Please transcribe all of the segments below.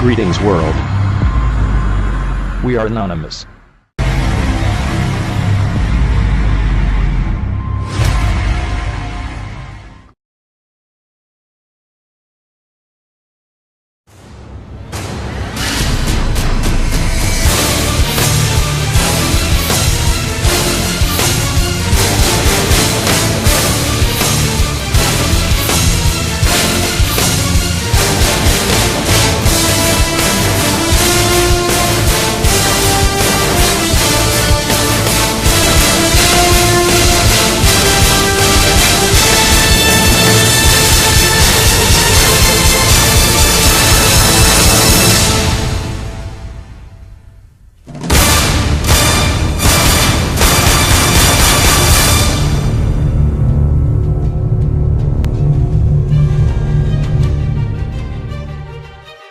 Greetings, world. We are anonymous.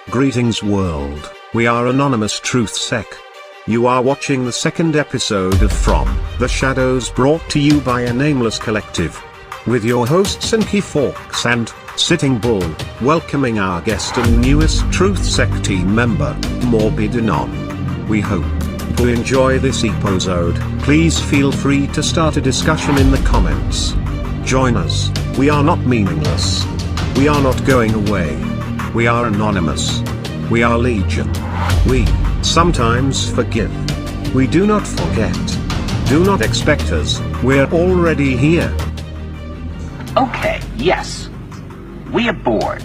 Greetings world, we are Anonymous TruthSec. You are watching the second episode of From the Shadows, brought to you by a nameless collective. With your hosts Enki, Fawkes and Sitting Bull, welcoming our guest and newest TruthSec team member, Morbid Anon. We hope you enjoy this episode. Please feel free to start a discussion in the comments. Join us, we are not meaningless. We are not going away. We are anonymous. We are legion. We sometimes forgive. We do not forget. Do not expect us, we're already here. Okay, yes. We are bored.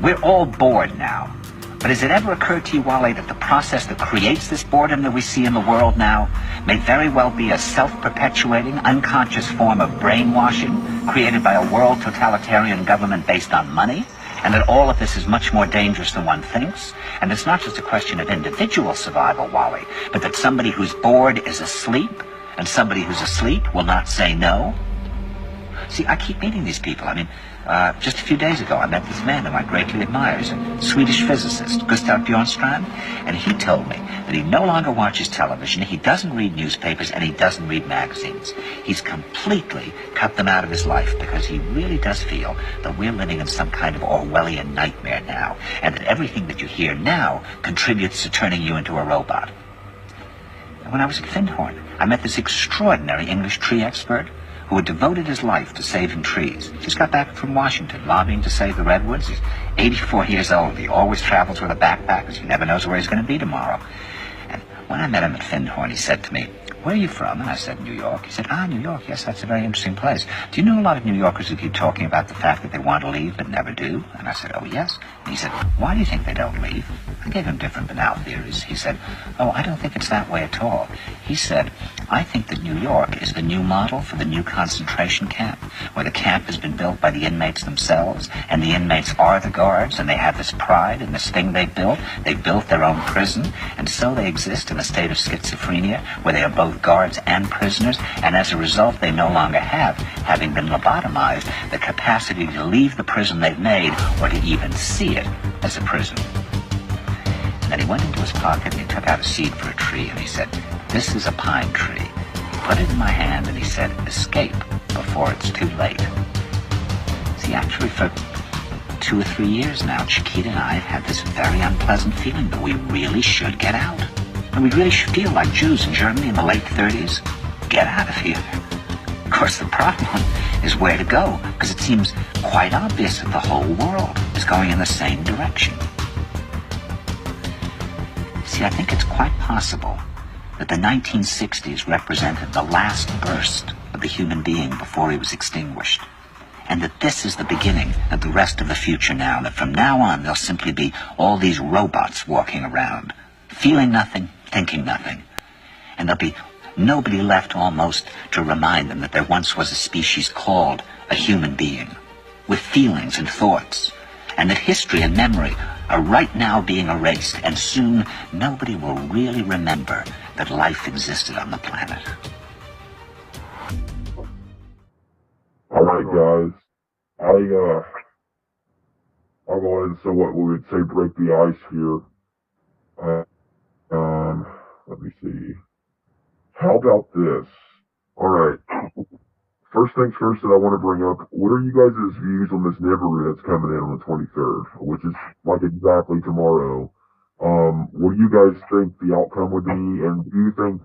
We're all bored now. But has it ever occurred to you, Wally, that the process that creates this boredom that we see in the world now may very well be a self-perpetuating, unconscious form of brainwashing created by a world totalitarian government based on money? And that all of this is much more dangerous than one thinks. And it's not just a question of individual survival, Wally, but that somebody who's bored is asleep, and somebody who's asleep will not say no. See, I keep meeting these people. I mean, just a few days ago, I met this man whom I greatly admire. He's a Swedish physicist, Gustav Bjornstrand, and he told me that he no longer watches television, he doesn't read newspapers, and he doesn't read magazines. He's completely cut them out of his life because he really does feel that we're living in some kind of Orwellian nightmare now, and that everything that you hear now contributes to turning you into a robot. And when I was at Findhorn, I met this extraordinary English tree expert who had devoted his life to saving trees. Just got back from Washington, lobbying to save the redwoods. He's 84 years old. He always travels with a backpack because he never knows where he's going to be tomorrow. And when I met him at Findhorn, he said to me, "Where are you from?" And I said, "New York." He said, "New York, yes, that's a very interesting place. Do you know a lot of New Yorkers who keep talking about the fact that they want to leave but never do?" And I said, "Oh, yes." And he said, "Why do you think they don't leave?" I gave him different banal theories. He said, "Oh, I don't think it's that way at all." He said, "I think that New York is the new model for the new concentration camp, where the camp has been built by the inmates themselves, and the inmates are the guards, and they have this pride in this thing they built. They built their own prison, and so they exist in a state of schizophrenia, where they are both guards and prisoners, and as a result, they no longer have, having been lobotomized, the capacity to leave the prison they've made, or to even see it as a prison." And then he went into his pocket and he took out a seed for a tree, and he said, "This is a pine tree." He put it in my hand and he said, "Escape before it's too late." See, actually for 2 or 3 years now, Chiquita and I have had this very unpleasant feeling that we really should get out. And we really should feel like Jews in Germany in the late 30s. Get out of here. Of course, the problem is where to go, because it seems quite obvious that the whole world is going in the same direction. See, I think it's quite possible that the 1960s represented the last burst of the human being before he was extinguished, and that this is the beginning of the rest of the future now, and that from now on there'll simply be all these robots walking around, feeling nothing, thinking nothing, and there'll be nobody left almost to remind them that there once was a species called a human being, with feelings and thoughts, and that history and memory are right now being erased, and soon nobody will really remember that life existed on the planet. Alright guys, I'll go ahead and say what we would say break the ice here. Let me see. How about this? Alright. First things first that I want to bring up, what are you guys' views on this neighborhood that's coming in on the 23rd, which is like exactly tomorrow? What do you guys think the outcome would be, and do you think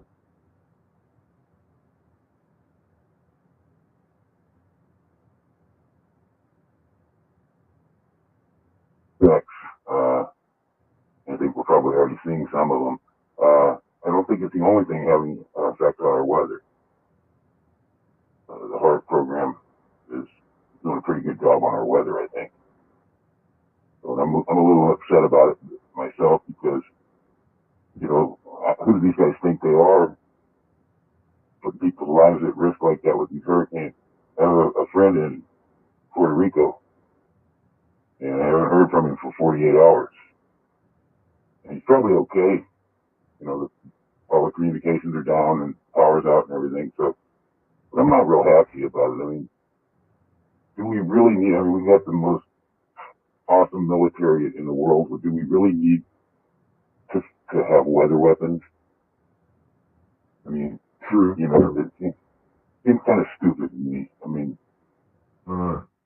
effects? I think we're probably already seeing some of them. I don't think it's the only thing having an effect on our weather. The HAARP program is doing a pretty good job on our weather, I think. So I'm a little upset about it myself because, you know, who do these guys think they are? Put people's lives at risk like that with these hurricanes. I have a friend in Puerto Rico, and I haven't heard from him for 48 hours. And he's probably okay. You know, all the communications are down and power's out and everything, so but I'm not real happy about it. I mean, do we really need, I mean, we got the most awesome military in the world, but do we really need to have weather weapons? I mean, true? you know, it seems kind of stupid to me. I mean,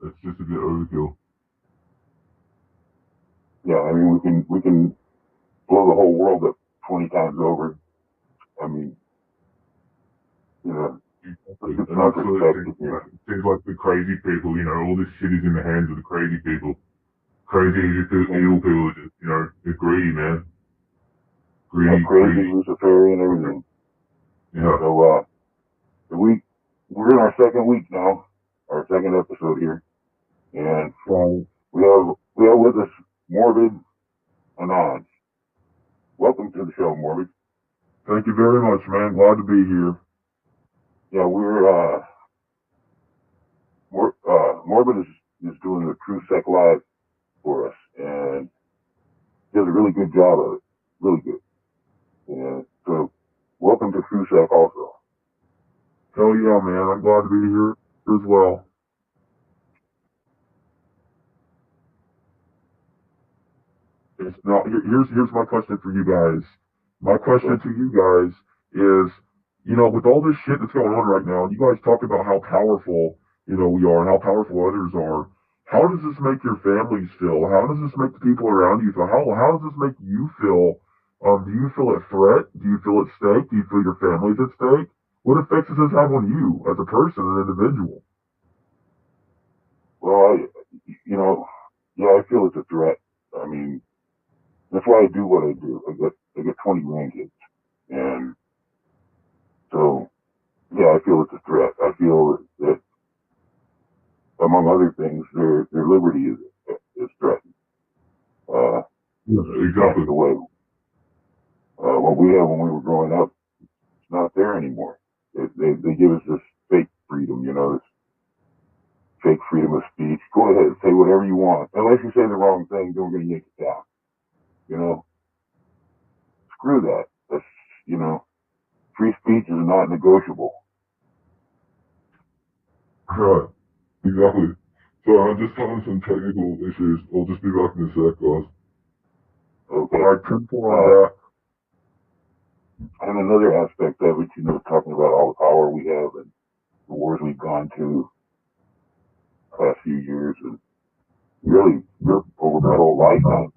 It's just a bit overkill. yeah, I mean, we can blow the whole world up 20 times over. I mean, you know, And that's what it seems like the crazy people, you know, all this shit is in the hands of the crazy people. Crazy evil people are just, you know, they're greedy, man. Crazy, Luciferian, everything. Yeah. So, we're in our second week now, our second episode here, and we have with us Morbid Anon. Welcome to the show, Morbid. Thank you very much, man. Glad to be here. Yeah, Morbid is doing the TruthSec Live for us, and does a really good job of it. Really good. And so, welcome to TruthSec also. Hell yeah, man. I'm glad to be here as well. Here's my question for you guys. My question to you guys is, you know, with all this shit that's going on right now, you guys talk about how powerful, you know, we are and how powerful others are. How does this make your families feel? How does this make the people around you feel? How does this make you feel? Do you feel at threat? Do you feel at stake? Do you feel your family's at stake? What effects does this have on you as a person, an individual? Well, you know, yeah, I feel it's a threat. I mean, that's why I do what I do. I got 20 grandkids, and so yeah, I feel it's a threat. I feel that, among other things, their liberty is threatened. Exactly. The way what we had when we were growing up, it's not there anymore. They give us this fake freedom, you know, this fake freedom of speech. Go ahead, say whatever you want, unless you say the wrong thing, then we're going to yank it down. You know, screw that. That's, you know, free speech is not negotiable. Right. Exactly. So I'm just having some technical issues. I'll just be back in a sec, guys. Okay. All right, 10-4 on that. And another aspect of it, you know, talking about all the power we have and the wars we've gone to the past few years, and really, over my whole lifetime.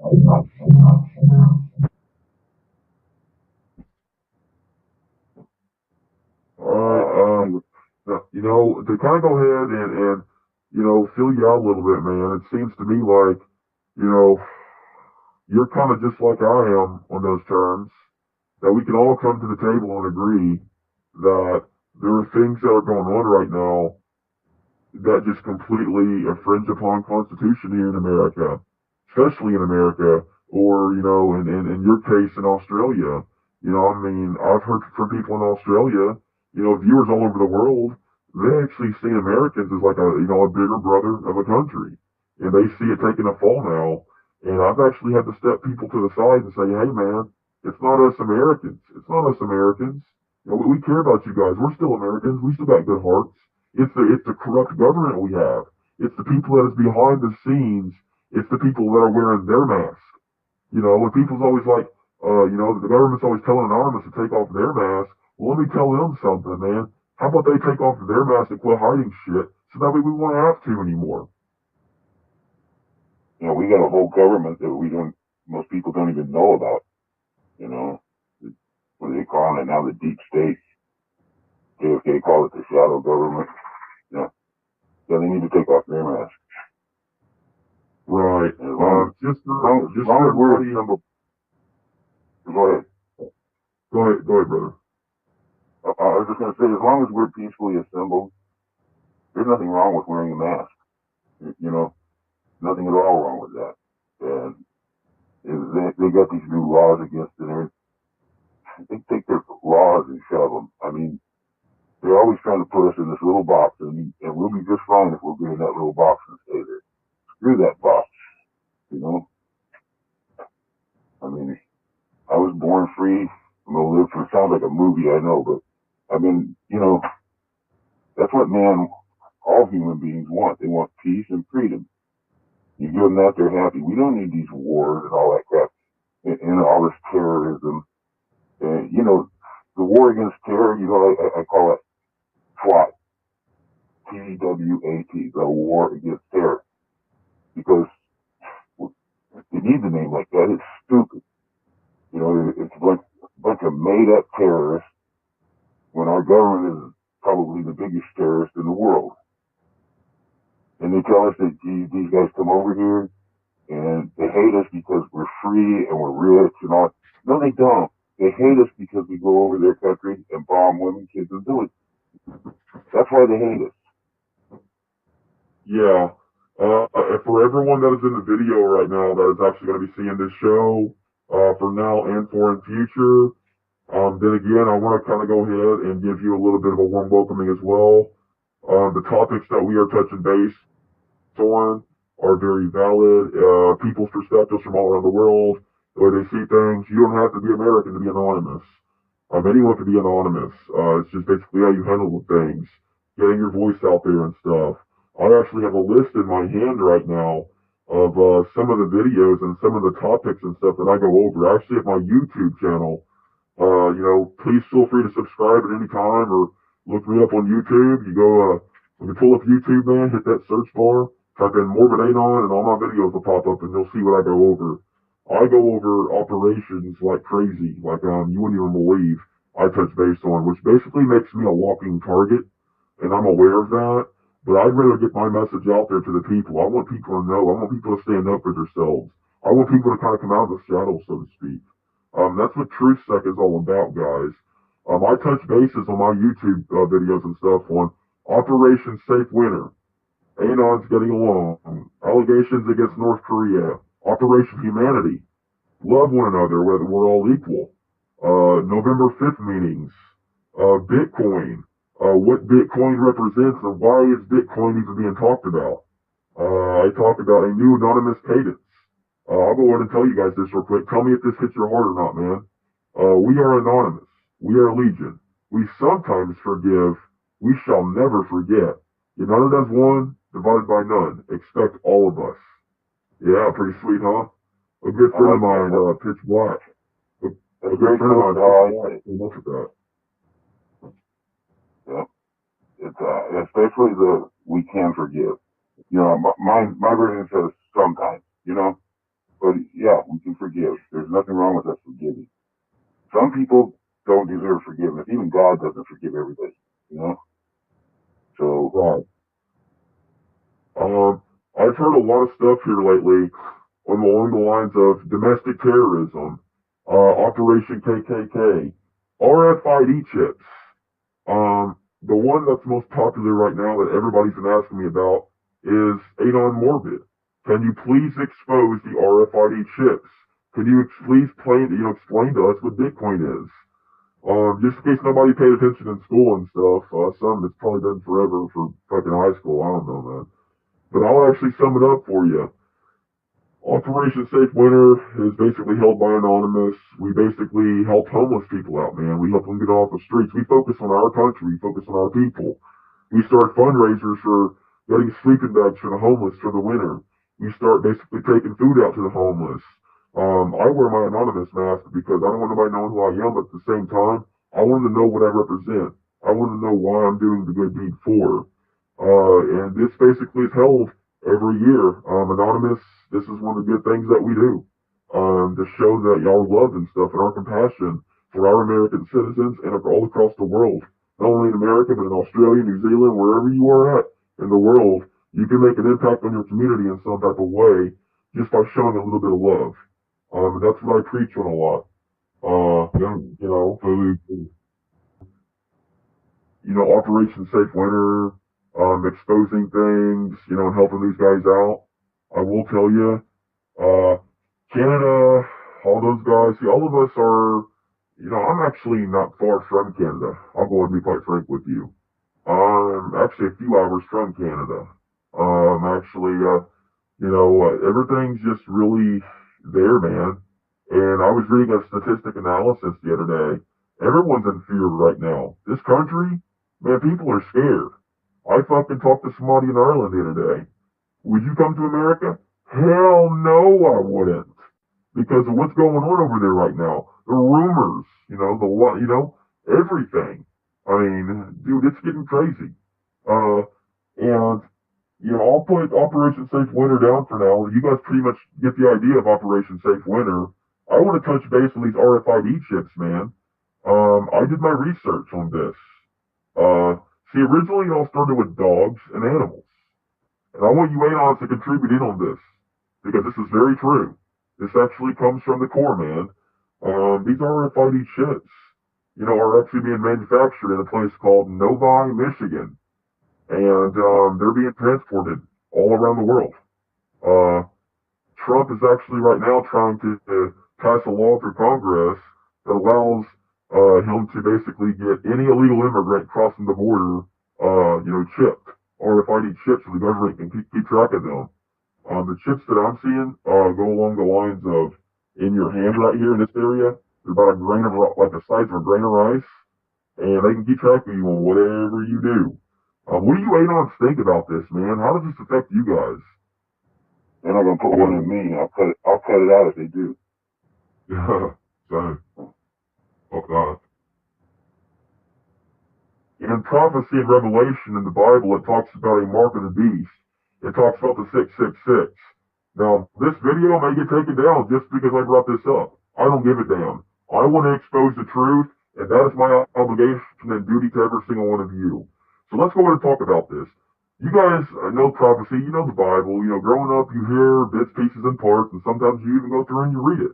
You know, to kind of go ahead and, you know, fill you out a little bit, man, it seems to me like, you know, you're kind of just like I am on those terms, that we can all come to the table and agree that there are things that are going on right now that just completely infringe upon Constitution here in America, especially in America, or, you know, in your case in Australia. You know, I mean, I've heard from people in Australia, you know, viewers all over the world, they actually see Americans as like a, you know, a bigger brother of a country. And they see it taking a fall now. And I've actually had to step people to the side and say, hey man, it's not us Americans. It's not us Americans. You know, we care about you guys. We're still Americans. We still got good hearts. It's the corrupt government we have. It's the people that is behind the scenes. It's the people that are wearing their mask. You know, when people's always like, you know, the government's always telling Anonymous to take off their mask. Well, let me tell them something, man. How about they take off their mask and quit hiding shit so that way we won't have to anymore? You know, we got a whole government that most people don't even know about. you know. What are they calling it now? The deep state. JFK called it the shadow government. Yeah, yeah, they need to take off their masks. Right. As long as we're assembled. Go ahead. Go ahead, brother. I was just going to say, as long as we're peacefully assembled, there's nothing wrong with wearing a mask. You know, nothing at all wrong with that. And they got these new laws against it. They take their laws and shove them. I mean, they're always trying to put us in this little box, and we'll be just fine if we'll be in that little box and stay there. Screw that box, you know? I mean, I was born free. I'm going to live for, it sounds like a movie, I know, but I mean, you know, that's what all human beings want. They want peace and freedom. You give them that, they're happy. We don't need these wars and all that crap and all this terrorism. You know, the war against terror, you know, I call it SWAT. TWAT, the war against terror. Because you need the name like that. It's stupid. You know, it's like a bunch of made-up terrorists when our government is probably the biggest terrorist in the world. And they tell us that these guys come over here and they hate us because we're free and we're rich and all. No, they don't. They hate us because we go over their country and bomb women, kids, and villages. That's why they hate us. Yeah. For everyone that is in the video right now that is actually going to be seeing this show, for now and for in future, then again, I want to kind of go ahead and give you a little bit of a warm welcoming as well. The topics that we are touching base on are very valid. People's perspectives from all around the world, the way they see things. You don't have to be American to be anonymous. Anyone can be anonymous. It's just basically how you handle things, getting your voice out there and stuff. I actually have a list in my hand right now of some of the videos and some of the topics and stuff that I go over. I actually have my YouTube channel. You know, please feel free to subscribe at any time or look me up on YouTube. You go, when you pull up YouTube, man, hit that search bar, type in Morbid Anon, and all my videos will pop up, and you'll see what I go over. I go over operations like crazy, like you wouldn't even believe I touch base on, which basically makes me a walking target, and I'm aware of that. But I'd rather get my message out there to the people. I want people to know. I want people to stand up for themselves. I want people to kind of come out of the shadows, so to speak. That's what TruthSec is all about, guys. I touch bases on my YouTube videos and stuff on Operation Safe Winter, Anon's getting along, allegations against North Korea, Operation Humanity, love one another, whether we're all equal, November 5th meetings, Bitcoin, what Bitcoin represents and why is Bitcoin even being talked about. I talk about a new anonymous cadence. I'll go ahead and tell you guys this real quick. Tell me if this hits your heart or not, man. We are anonymous. We are legion. We sometimes forgive. We shall never forget. United as one, divided by none. Expect all of us. Yeah, pretty sweet, huh? A good friend of mine, Pitch Black. A good friend of mine, came up with that. Yeah. It's, especially we can forgive. You know, my version says sometimes, you know. But yeah, we can forgive. There's nothing wrong with us forgiving. Some people don't deserve forgiveness. Even God doesn't forgive everybody, you know? So, right. I've heard a lot of stuff here lately along the lines of domestic terrorism, Operation KKK, RFID chips. The one that's most popular right now that everybody's been asking me about is Anon Morbid. Can you please expose the RFID chips? Can you please explain to us what Bitcoin is? Just in case nobody paid attention in school and stuff, some that's probably been forever for fucking high school, I don't know, man. But I'll actually sum it up for you. Operation Safe Winter is basically held by Anonymous. We basically help homeless people out, man. We help them get off the streets. We focus on our country. We focus on our people. We start fundraisers for getting sleeping bags for the homeless for the winter. We start basically taking food out to the homeless. I wear my Anonymous mask because I don't want nobody knowing who I am, but at the same time, I want them to know what I represent. I want to know why I'm doing the good deed for. And this basically is held every year. Anonymous, this is one of the good things that we do. to show that y'all love and stuff and our compassion for our American citizens and all across the world. Not only in America, but in Australia, New Zealand, wherever you are at in the world, you can make an impact on your community in some type of way just by showing a little bit of love. And that's what I preach on a lot. Operation Safe Winter, exposing things, and helping these guys out. I will tell you, Canada, all those guys, see, all of us are, I'm actually not far from Canada. I'll go ahead and be quite frank with you. I'm actually a few hours from Canada. Everything's just really there, man. And I was reading a statistic analysis the other day. Everyone's in fear right now. This country, man, people are scared. I fucking talked to somebody in Ireland the other day. Would you come to America? Hell no, I wouldn't. Because of what's going on over there right now. The rumors, everything. I mean, dude, it's getting crazy. I'll put Operation Safe Winter down for now. You guys pretty much get the idea of Operation Safe Winter. I want to touch base on these RFID chips, man. I did my research on this. Originally it all started with dogs and animals. And I want you Anons to contribute in on this, because this is very true. This actually comes from the core, man. These RFID chips, are actually being manufactured in a place called Novi, Michigan. And they're being transported all around the world. Trump is actually right now trying to pass a law through Congress that allows him to basically get any illegal immigrant crossing the border, chipped, RFID chips so the government can keep track of them. The chips that I'm seeing go along the lines of in your hand right here in this area. They're about a grain of, like the size of a grain of rice, and they can keep track of you on whatever you do. What do you Anons think about this, man? How does this affect you guys? They're not gonna put one in me. I'll cut it out if they do. Yeah, same. Oh God. In prophecy and revelation in the Bible, it talks about a mark of the beast. It talks about the 666. Now, this video may get taken down just because I brought this up. I don't give a damn. I want to expose the truth, and that is my obligation and duty to every single one of you. So let's go ahead and talk about this. You guys know prophecy, you know the Bible. Growing up, you hear bits, pieces, and parts, and sometimes you even go through and you read it.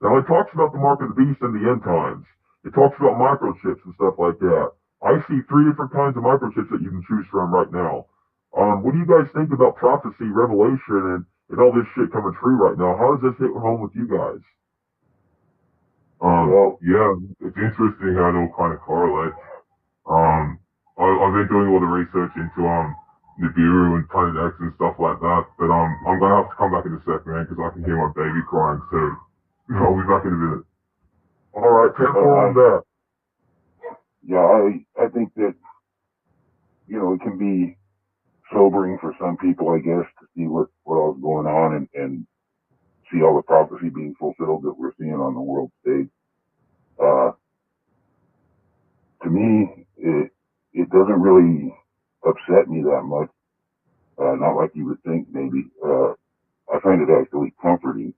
Now, it talks about the mark of the beast in the end times. It talks about microchips and stuff like that. I see 3 different kinds of microchips that you can choose from right now. What do you guys think about prophecy, revelation, and all this shit coming true right now? How does this hit home with you guys? Yeah, it's interesting how it all kind of correlates. I've been doing all the research into Nibiru and Planet X and stuff like that, but I'm gonna have to come back in a sec, man, because I can hear my baby crying, so I'll be back in a minute. All right, 10-4 on that. Yeah, I think that, it can be sobering for some people, I guess, to see what all's going on and see all the prophecy being fulfilled that we're seeing on the world stage. To me, it doesn't really upset me that much. Not like you would think, maybe. I find it actually comforting.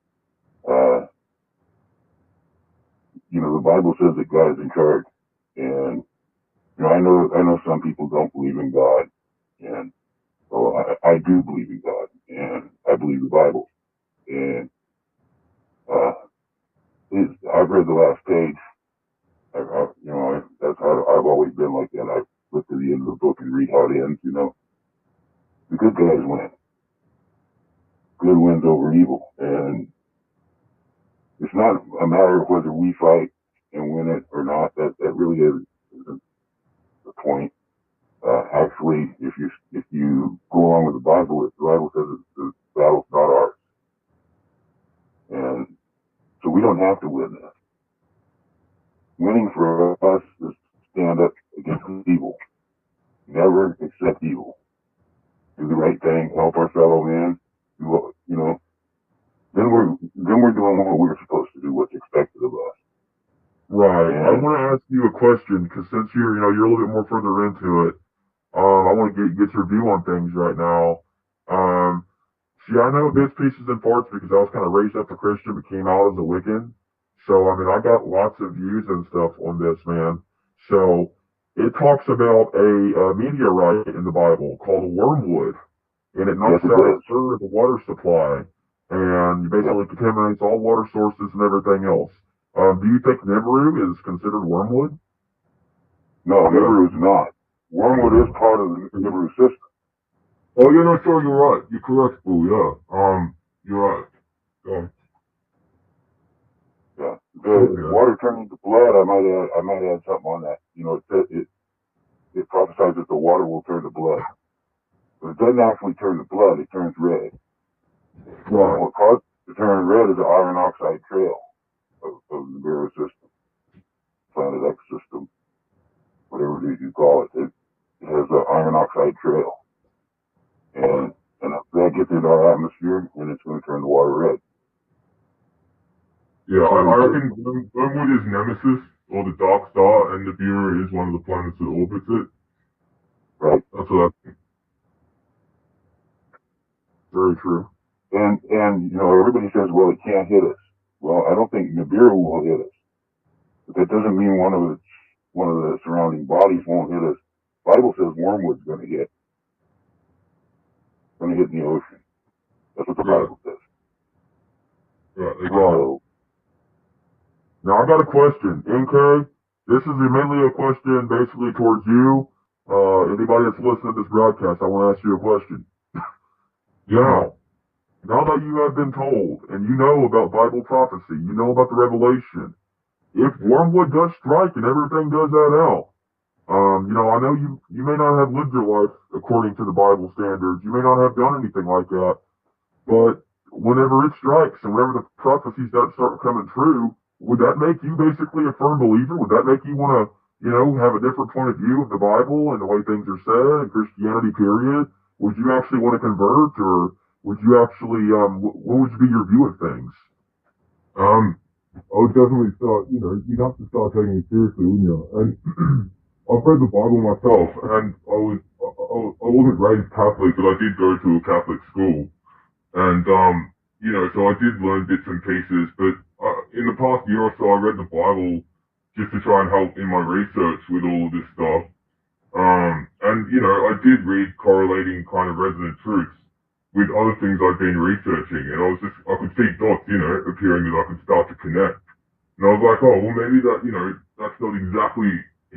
The Bible says that God is in charge. And, I know some people don't believe in God. And so I do believe in God. And I believe the Bible. And I've read the last page. That's how I've always been like that. I look to the end of the book and read how it ends. The good guys win. Good wins over evil, and it's not a matter of whether we fight and win it or not. That really isn't the point. Actually, if you go along with the Bible says the battle's not ours, and so we don't have to win this. Winning for us is stand up against evil. Never accept evil. Do the right thing. Help our fellow man. Then we're doing what we're supposed to do. What's expected of us. Right. And I want to ask you a question because since you're a little bit more further into it, I want to get your view on things right now. See, I know bits, pieces, and parts because I was kind of raised up a Christian but came out as a Wiccan. So, I mean, I got lots of views and stuff on this, man. So, it talks about a meteorite in the Bible called a wormwood, and it knocks out a third of the water supply, and basically contaminates all water sources and everything else. Do you think Nibiru is considered wormwood? No, Nibiru is not. Wormwood is part of the Nibiru system. Oh, yeah, no, sure, you're right. You're correct, Boo, yeah. You're right. Yeah. The water turning to blood, I might add something on that. You know, it prophesies that the water will turn to blood. But it doesn't actually turn to blood, it turns red. Right. What causes it to turn red is the iron oxide trail of the Nibiru system, Planet X system, whatever it is you call it. It has an iron oxide trail. And that gets into our atmosphere, and it's going to turn the water red. Yeah, I reckon Wormwood is Nemesis, or the Dark Star, and Nibiru is one of the planets that orbits it. Right. That's what I think. Very true. And you know, everybody says, well, it can't hit us. Well, I don't think Nibiru will hit us. But that doesn't mean one of the surrounding bodies won't hit us. The Bible says wormwood's going to hit. Going to hit in the ocean. That's what the Bible says. Right. So, now, I got a question. NK, this is mainly a question basically towards you. Anybody that's listening to this broadcast, I want to ask you a question. Yeah. Now that you have been told, and you know about Bible prophecy, you know about the revelation, if wormwood does strike and everything does that out, you know, I know you may not have lived your life according to the Bible standards, you may not have done anything like that, but whenever it strikes and whenever the prophecies that start coming true, would that make you basically a firm believer? Would that make you want to, you know, have a different point of view of the Bible and the way things are said and Christianity, period? Would you actually want to convert, or would you actually, what would be your view of things? I would definitely start, you know, you'd have to start taking it seriously, wouldn't you? And I've read the Bible myself, and I wasn't raised Catholic, but I did go to a Catholic school. And, you know, so I did learn bits and pieces, but in the past year or so, I read the Bible just to try and help in my research with all of this stuff. And, you know, I did read correlating kind of resonant truths with other things I'd been researching, and I could see dots, you know, appearing that I could start to connect. And I was like, oh, well, maybe that, you know, that's not exactly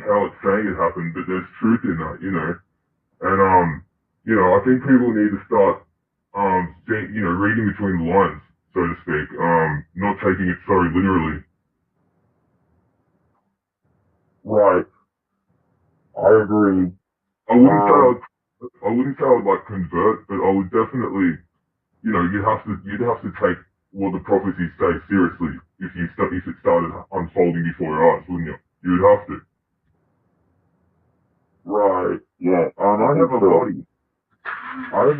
how it's saying it happened, but there's truth in that, you know. And, you know, I think people need to start, you know, reading between the lines, so to speak, not taking it so literally. Right. I agree. I wouldn't say I would like convert, but I would definitely, you know, you'd have to take what the prophecies say seriously if it started unfolding before your eyes, wouldn't you? You'd have to. Right. yeah. I have a buddy. I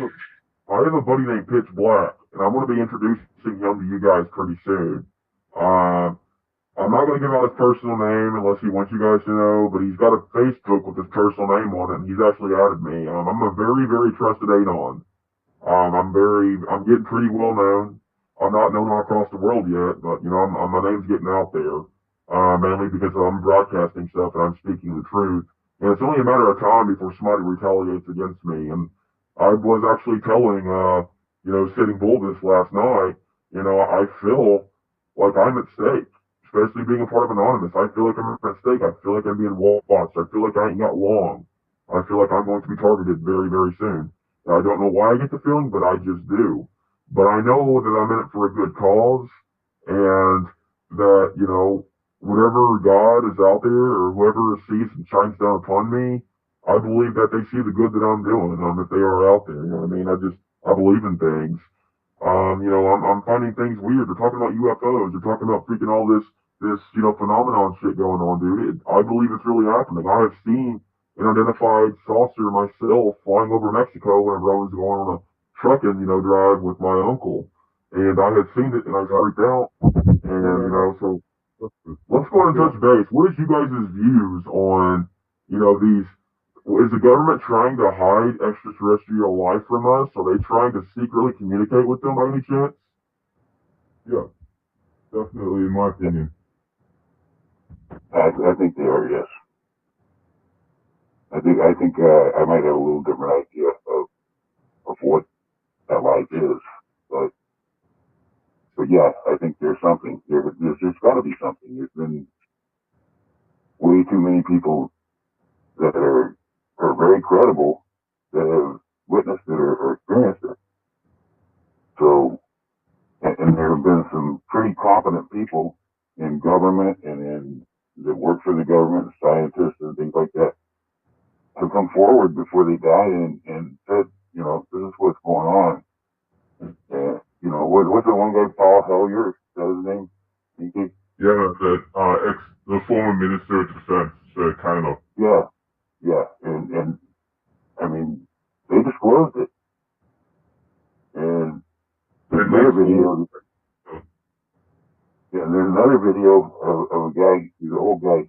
have a buddy named Pitch Black, and I'm going to be introducing him to you guys pretty soon. I'm not going to give out his personal name unless he wants you guys to know, but he's got a Facebook with his personal name on it, and he's actually added me. I'm a very, very trusted Anon. I'm getting pretty well known. I'm not known all across the world yet, but, you know, my name's getting out there, mainly because I'm broadcasting stuff and I'm speaking the truth. And it's only a matter of time before somebody retaliates against me. And I was actually telling, you know, Sitting Bull this last night, you know, I feel like I'm at stake. Especially being a part of Anonymous, I feel like I'm at stake. I feel like I'm being watched. I feel like I ain't got long. I feel like I'm going to be targeted very, very soon. I don't know why I get the feeling, but I just do. But I know that I'm in it for a good cause, and that, you know, whatever God is out there, or whoever sees and shines down upon me, I believe that they see the good that I'm doing, if they are out there, you know what I mean? I believe in things. You know, I'm finding things weird. They're talking about UFOs. They're talking about freaking all this, you know, phenomenon shit going on, dude. I believe it's really happening. I have seen an unidentified saucer myself flying over Mexico whenever I was going on a trucking, you know, drive with my uncle. And I had seen it and I freaked out. And, you know, so let's go and touch base. What is you guys' views on, you know, these Is the government trying to hide extraterrestrial life from us? Are they trying to secretly communicate with them by any chance? Yeah, definitely, in my opinion. I think they are, yes. I think I might have a little different idea of what that life is, but yeah, I think there's something. There's got to be something. There's been way too many people that are very credible that have witnessed it or experienced it. So, and there have been some pretty competent people in government and that work for the government, scientists and things like that, to come forward before they died and said, you know, this is what's going on. And, you know, what's the one guy, Paul Hellyer, is that his name? Enki? Yeah, the former Minister of Defense for Canada. Yeah, and I mean, they disclosed it. And there's another video. Yeah, and there's another video of a guy, he's an old guy,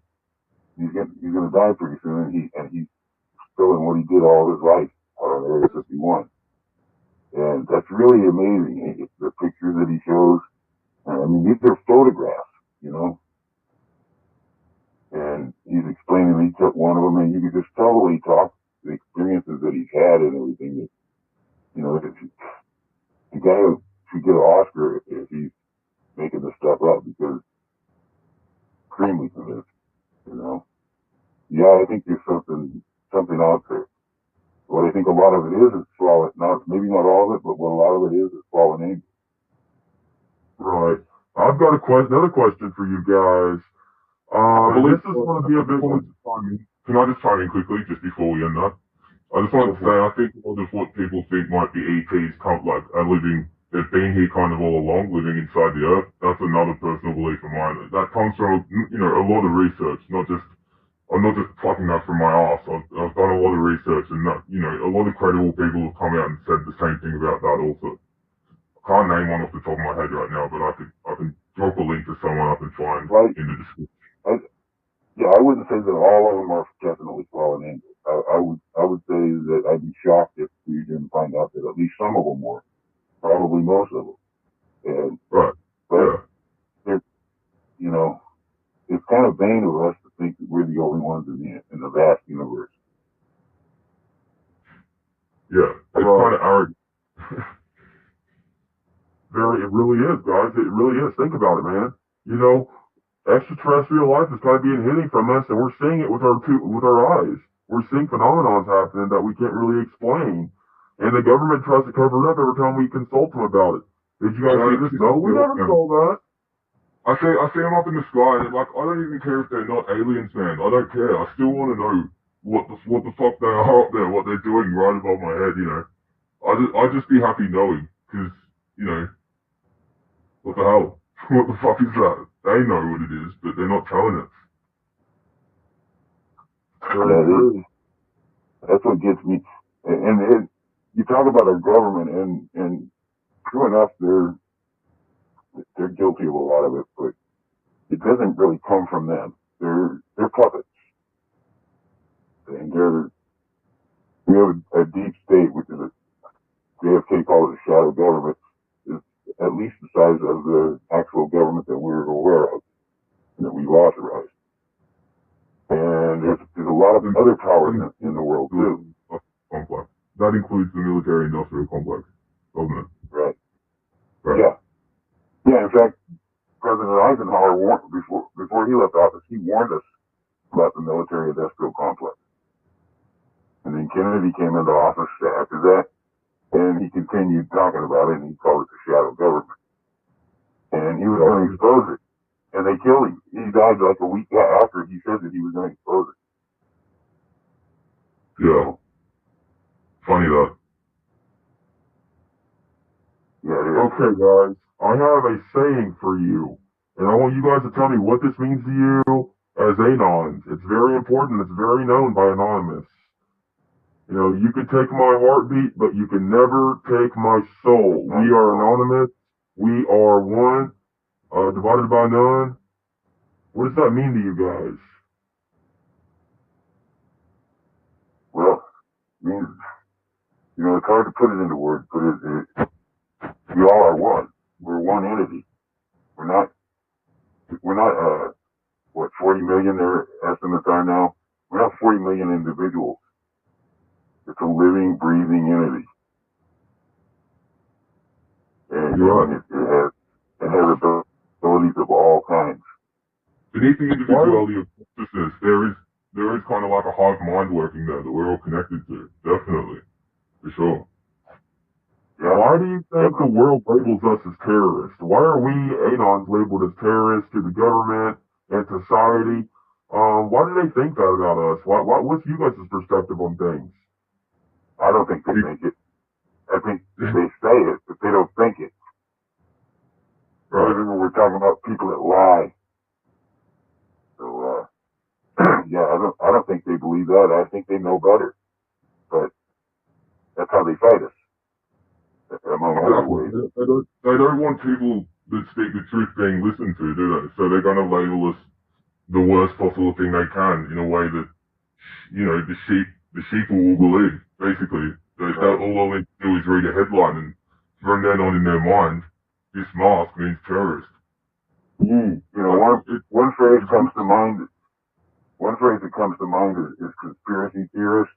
he's gonna die pretty soon, and he's showing what he did all his life out on Area 51. And that's really amazing. The pictures that he shows, I mean, these are photographs, you know. And he's explaining he took one of them, and you could just tell the way he talks, the experiences that he's had and everything. That, you know, the guy should get an Oscar if he's making this stuff up, because extremely convinced, you know. Yeah, I think there's something out there. What I think a lot of it is fallen, maybe not all of it, but what a lot of it is fallen angels. Right. I've got another question for you guys. This is going to be a big one. Can I just chime in quickly, just before we end that? I just wanted to say, I think a lot of what people think might be ETs they've been here kind of all along, living inside the Earth. That's another personal belief of mine. That comes from, you know, a lot of research, I'm not just plucking that from my arse. I've done a lot of research, and that, you know, a lot of credible people have come out and said the same thing about that also. I can't name one off the top of my head right now, but I can drop a link to someone I can find in the description. I wouldn't say that all of them are definitely fallen angels. I would say that I'd be shocked if we didn't find out that at least some of them were. Probably most of them. And, right. But, you know, it's kind of vain of us to think that we're the only ones in the vast universe. Yeah, it's kind of arrogant. It really is, guys. It really is. Think about it, man. You know, extraterrestrial life is kind of being hidden from us, and we're seeing it with our eyes. We're seeing phenomenons happening that we can't really explain, and the government tries to cover it up every time we consult them about it. Did you guys see this? No, we never saw that. I see them up in the sky, and like, I don't even care if they're not aliens, man. I don't care. I still want to know what the fuck they are up there, what they're doing right above my head, you know. I'd just be happy knowing, because, you know, what the hell? What the fuck is that? They know what it is, but they're not telling us. That's what gets me. And you talk about our government, and true enough, they're guilty of a lot of it, but it doesn't really come from them. They're puppets, and we have a deep state, which is JFK called it a shadow government, is at least the size of the actual government that we're aware of, that we've authorized. And there's a lot of other powers in the world too. Complex. That includes the military-industrial complex, doesn't it? Right. Right. Yeah. In fact, President Eisenhower warned before he left office. He warned us about the military-industrial complex. And then Kennedy came into office after that, and he continued talking about it, and he called it the shadow government. And he was going to expose it, and they killed him. He died like a week after he said that he was going to expose it. Yeah. Funny though. Yeah, it is. Okay, guys. I have a saying for you, and I want you guys to tell me what this means to you as Anons. It's very important. It's very known by Anonymous. You know, you can take my heartbeat, but you can never take my soul. We are Anonymous. We are one, divided by none. What does that mean to you guys? means, it's hard to put it into words, but we all are one. We're one entity. We're not, 40 million their estimates are now? We're not 40 million individuals. It's a living, breathing entity. And it has abilities of all kinds. Beneath the individuality of consciousness, there is kind of like a hive mind working there that we're all connected to. Definitely. For sure. Yeah. Why do you think the world labels us as terrorists? Why are we Anons labeled as terrorists to the government and society? Why do they think that about us? What's you guys' perspective on things? I don't think they think it. I think they say it, but they don't think it. Right. Even when we're talking about people that lie. So, yeah, I don't think they believe that. I think they know better. But that's how they fight us. Among other ways. They don't want people that speak the truth being listened to, do they? So they're going to label us the worst possible thing they can in a way that, the sheep will believe, basically. All they do is read a headline, and from then on in their mind, this mask means terrorist. One phrase comes to mind. One phrase that comes to mind is conspiracy theorist,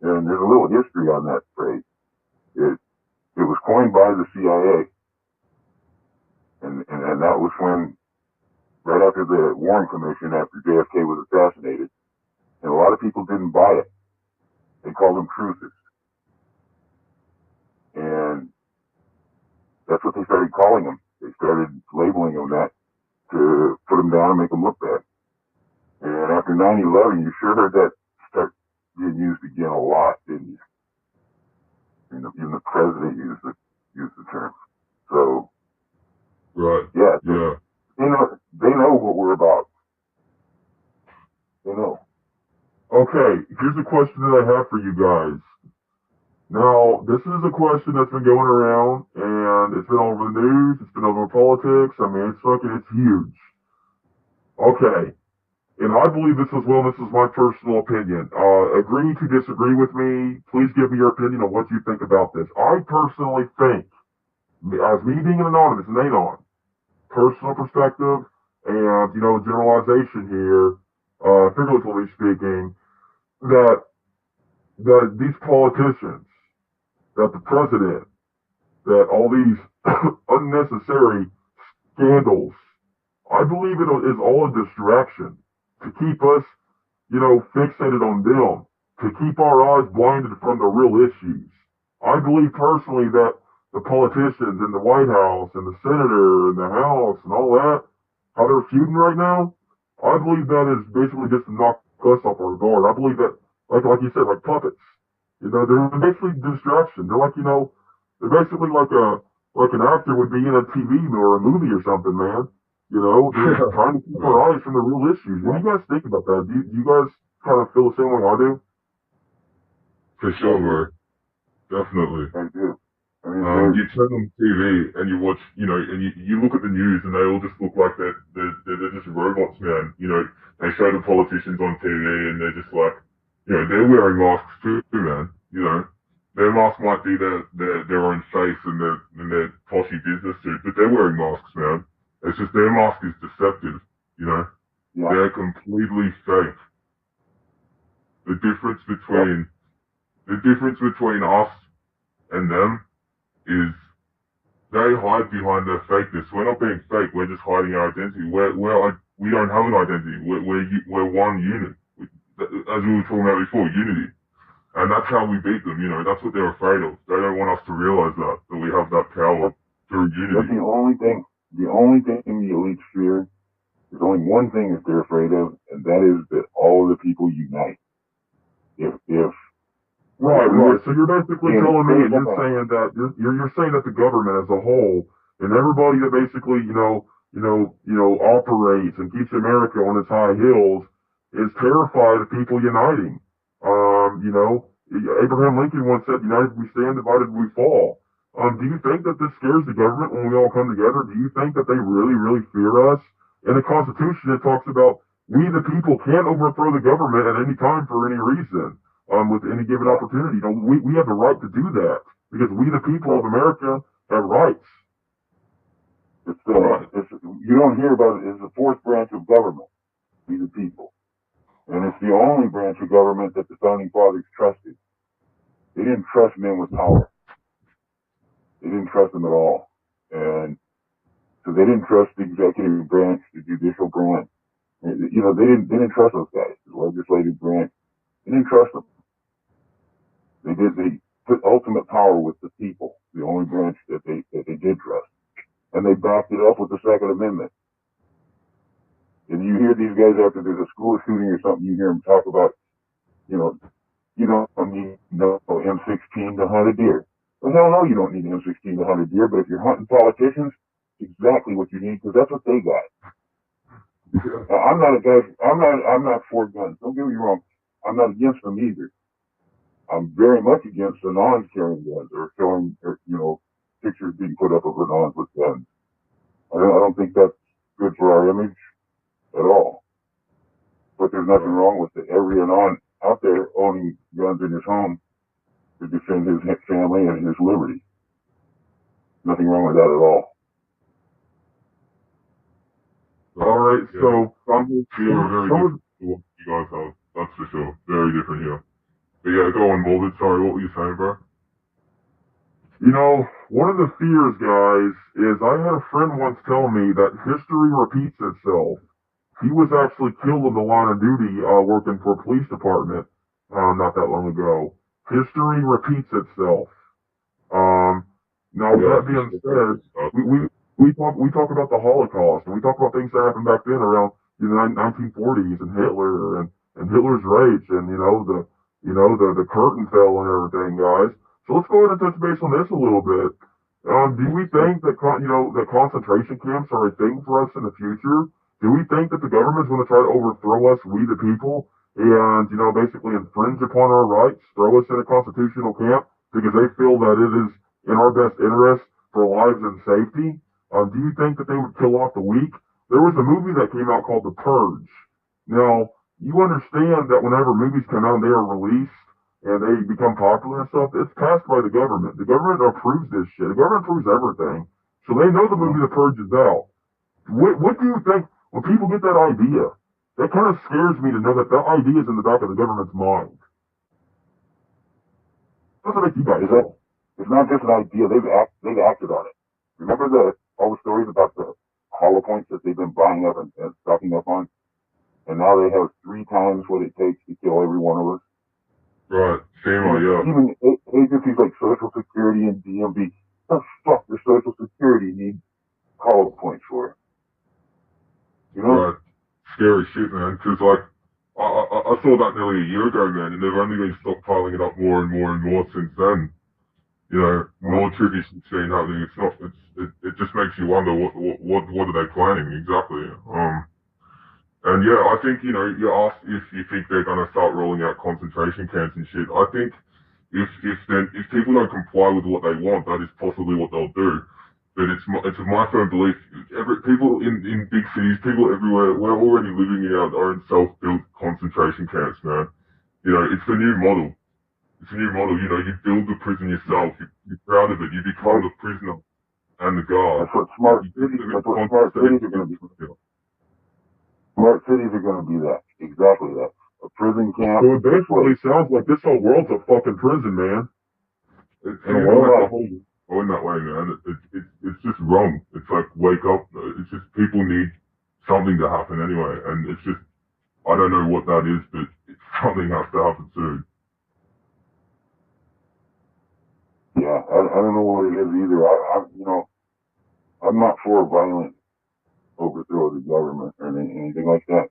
and there's a little history on that phrase. It was coined by the CIA, and that was when, right after the Warren Commission, after JFK was assassinated, and a lot of people didn't buy it. They called them truthers. And that's what they started calling them. They started labeling them that to put them down and make them look bad. And after 9/11, you sure heard that start being used again a lot, didn't you? Even the president used the term. So, right. Yeah. Yeah. They know what we're about. They know. Okay, here's a question that I have for you guys. Now, this is a question that's been going around, and it's been all over the news, it's been over politics. I mean, it's huge. Okay, and I believe this as well. This is my personal opinion. Agree to disagree with me. Please give me your opinion on what you think about this. I personally think, as me being an anonymous, an Anon, personal perspective, and, generalization here, figuratively speaking, that these politicians, that the president, that all these unnecessary scandals, I believe it is all a distraction to keep us, fixated on them, to keep our eyes blinded from the real issues. I believe personally that the politicians in the White House and the senator and the House and all that, how they're feuding right now, I believe that is basically just to knock us off our guard. I believe that, like you said, like puppets. They're basically distraction. They're like, they're basically like an actor would be in a TV or a movie or something, man. They're trying to keep our eyes from the real issues. What do you guys think about that? Do you guys kind of feel the same way I do? For sure, bro. Definitely. I do. I mean, you turn on TV and you watch, and you look at the news and they all just look like they're just robots, man. They show the politicians on TV and they're just like, they're wearing masks too, man. Their mask might be their own face and their poshy business suit, but they're wearing masks, man. It's just their mask is deceptive, Yeah. They're completely fake. The difference between us and them is they hide behind their fakeness. We're not being fake. We're just hiding our identity. We don't have an identity. We're one unit. As we were talking about before, unity. And that's how we beat them, That's what they're afraid of. They don't want us to realize that we have that power through unity. That's the only thing the elites fear. There's only one thing that they're afraid of, and that is that all of the people unite. Right. So you're basically telling me, and you're saying that you're saying that the government as a whole and everybody that basically operates and keeps America on its high heels is terrified of people uniting. Abraham Lincoln once said, "United we stand, divided we fall." Do you think that this scares the government when we all come together? Do you think that they really, really fear us? In the Constitution, it talks about we the people can't overthrow the government at any time for any reason. with any given opportunity. You know, we have the right to do that because we, the people of America, have rights. You don't hear about it. It's the fourth branch of government, we the people. And it's the only branch of government that the founding fathers trusted. They didn't trust men with power. They didn't trust them at all. And so they didn't trust the executive branch, the judicial branch. You know, they didn't trust those guys, the legislative branch. They didn't trust them. They put ultimate power with the people, the only branch that they did trust. And they backed it up with the Second Amendment. And you hear these guys after there's a school shooting or something, you hear them talk about, you know, you don't need no M16 to hunt a deer. Well, hell no, you don't need an M16 to hunt a deer, but if you're hunting politicians, exactly what you need, because that's what they got. Now, I'm not for guns. Don't get me wrong. I'm not against them either. I'm very much against Anons carrying guns or showing, you know, pictures being put up of Anons with guns. I don't think that's good for our image at all. But there's nothing wrong with every Anon out there owning guns in his home to defend his family and his liberty. Nothing wrong with that at all. All right, yeah. so very different to what you guys have. That's for sure. Very different here. But yeah, go on, Morbid. Sorry, what were you saying, bro? You know, one of the fears, guys, is I had a friend once tell me that history repeats itself. He was actually killed in the line of duty working for a police department not that long ago. History repeats itself. Now, with that being said, we talk about the Holocaust, and we talk about things that happened back then around the 1940s and Hitler and Hitler's Reich, and the curtain fell and everything, guys. So let's go ahead and touch base on this a little bit. Do we think that that concentration camps are a thing for us in the future? Do we think that the government's going to try to overthrow us, we the people, and basically infringe upon our rights, throw us in a constitutional camp because they feel that it is in our best interest for lives and safety? Do you think that they would kill off the weak? There was a movie that came out called The Purge. Now, you understand that whenever movies come out and they are released and they become popular and stuff, it's passed by the government. The government approves this shit. The government approves everything. So they know the movie The Purge is out. What do you think when people get that idea? That kind of scares me to know that that idea is in the back of the government's mind. What does it make you guys feel? It's not just an idea. They've acted on it. Remember all the stories about the hollow points that they've been buying up and stocking up on? And now they have 3 times what it takes to kill every one of us. Right. FEMA, yeah. Even agencies like Social Security and DMV, the fuck does Social Security need hollow points for? You know? Right. Scary shit, man. Because, like, I saw that nearly a year ago, man, and they've only been stockpiling it up more and more and more since then. More tricky shit's been happening. It just makes you wonder what are they planning exactly. And yeah, I think, you asked if you think they're gonna start rolling out concentration camps and shit. I think if people don't comply with what they want, that is possibly what they'll do. But it's my firm belief, people in big cities, people everywhere, we're already living in our own self-built concentration camps, man. It's the new model. It's a new model, you build the prison yourself, you're proud of it, you become the prisoner and the guard. That's what smart cities are going to be. Smart cities are going to be that. Exactly that. A prison camp. So it basically sounds like this whole world's a fucking prison, man. It's going that way, man. It's just wrong. It's like, wake up. It's just people need something to happen anyway. And it's just, I don't know what that is, but something has to happen soon. Yeah, I don't know what it is either. I'm not for a violent overthrow of the government or anything like that.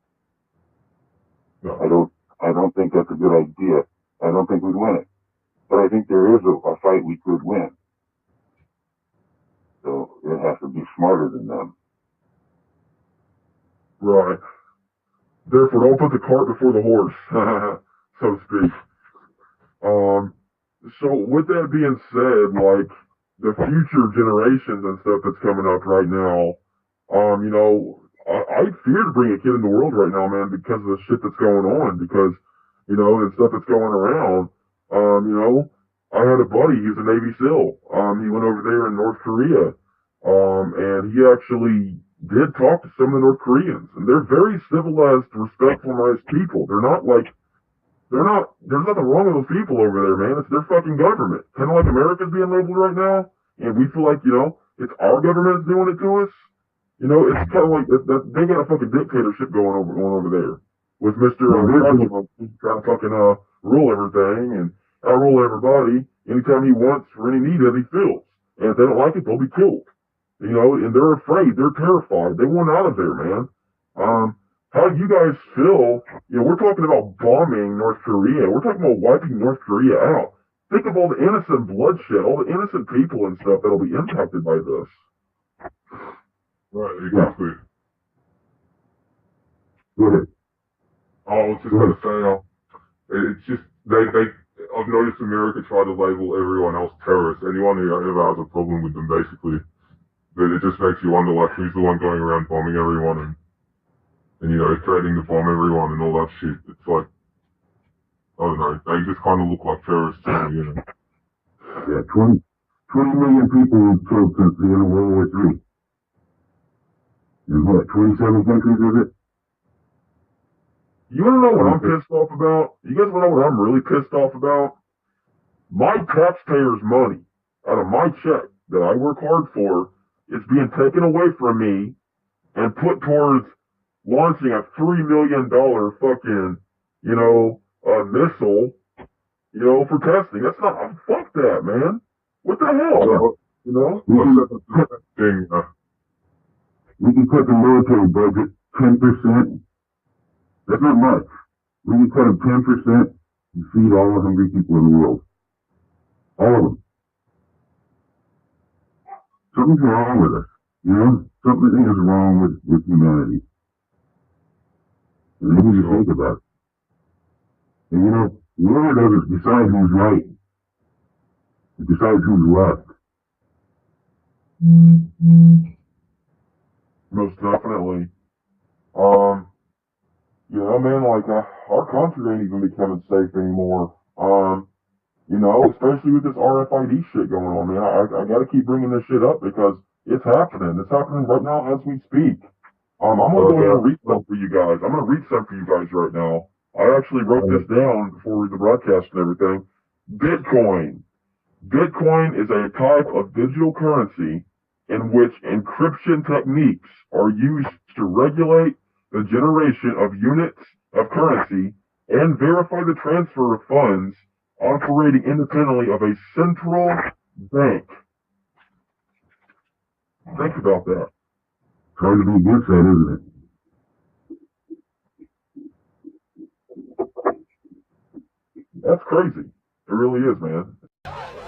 No. I don't think that's a good idea. I don't think we'd win it. But I think there is a fight we could win. So it has to be smarter than them. Right. Therefore, don't put the cart before the horse, so to speak. So with that being said, like the future generations and stuff that's coming up right now, I'd fear to bring a kid in the world right now, man, because of the shit that's going on. Because you know, and stuff that's going around. You know, I had a buddy, he's a Navy SEAL. He went over there in North Korea, and he actually did talk to some of the North Koreans, and they're very civilized, respectful, nice people. There's nothing wrong with those people over there, man. It's their fucking government. Kind of like America's being labeled right now, and we feel like, you know, it's our government that's doing it to us. You know, it's kind of like they got a fucking dictatorship going over there with Mr. President trying to fucking rule everything and rule everybody anytime he wants for any need that he feels. And if they don't like it, they'll be killed. You know, and they're afraid, they're terrified, they want out of there, man. How do you guys feel? You know, we're talking about bombing North Korea. We're talking about wiping North Korea out. Think of all the innocent bloodshed, all the innocent people and stuff that'll be impacted by this. Right, exactly. Go ahead. I was just going to say, it's just, I've noticed America try to label everyone else terrorists. Anyone who ever has a problem with them, basically. But it just makes you wonder, like, who's the one going around bombing everyone and you know, threatening to bomb everyone and all that shit. It's like, I don't know, they just kind of look like terrorists to me, you know. Yeah, 20 million people were killed since the end of World War III. In what, 27 countries, is it? You want to know what I'm pissed off about? You guys want to know what I'm really pissed off about? My taxpayers' money out of my check that I work hard for is being taken away from me and put towards launching a $3 million fucking, you know, missile, you know, for testing. That's not, fuck that, man. What the hell? You know? We can cut the military budget 10%. That's not much. We can cut them 10% and feed all the hungry people in the world. All of them. Something's wrong with us, you know? Something is wrong with humanity. And then you think about it. And you know, whoever doesn't decide who's right, it decides who's left. Most definitely. You know, man, like, our country ain't even becoming safe anymore. You know, especially with this RFID shit going on, man. I gotta keep bringing this shit up because it's happening. It's happening right now as we speak. I'm gonna go ahead and read some for you guys. I'm gonna read some for you guys right now. I actually wrote this down before the broadcast and everything. Bitcoin. Bitcoin is a type of digital currency in which encryption techniques are used to regulate the generation of units of currency and verify the transfer of funds operating independently of a central bank. Think about that. It's hard to be against that, isn't it? That's crazy. It really is, man.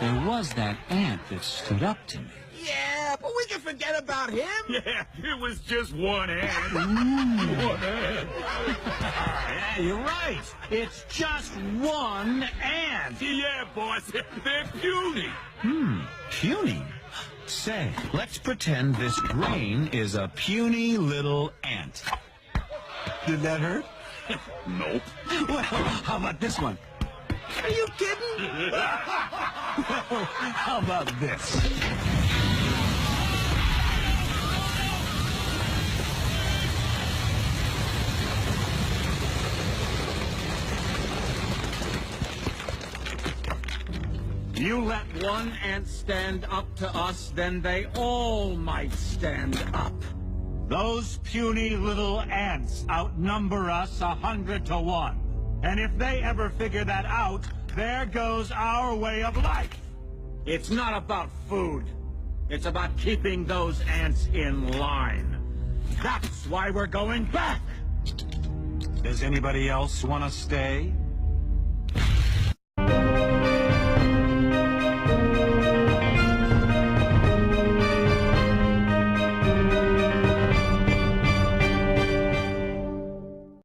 There was that ant that stood up to me. Yeah, but we can forget about him. Yeah, it was just one ant. Ooh. One ant. Yeah, you're right. It's just one ant. Yeah, boss. They're puny. Puny? Say, let's pretend this brain is a puny little ant. Did that hurt? Nope. Well, how about this one? Are you kidding? How about this? You let one ant stand up to us, then they all might stand up. Those puny little ants outnumber us 100 to 1. And if they ever figure that out, there goes our way of life. It's not about food. It's about keeping those ants in line. That's why we're going back. Does anybody else want to stay?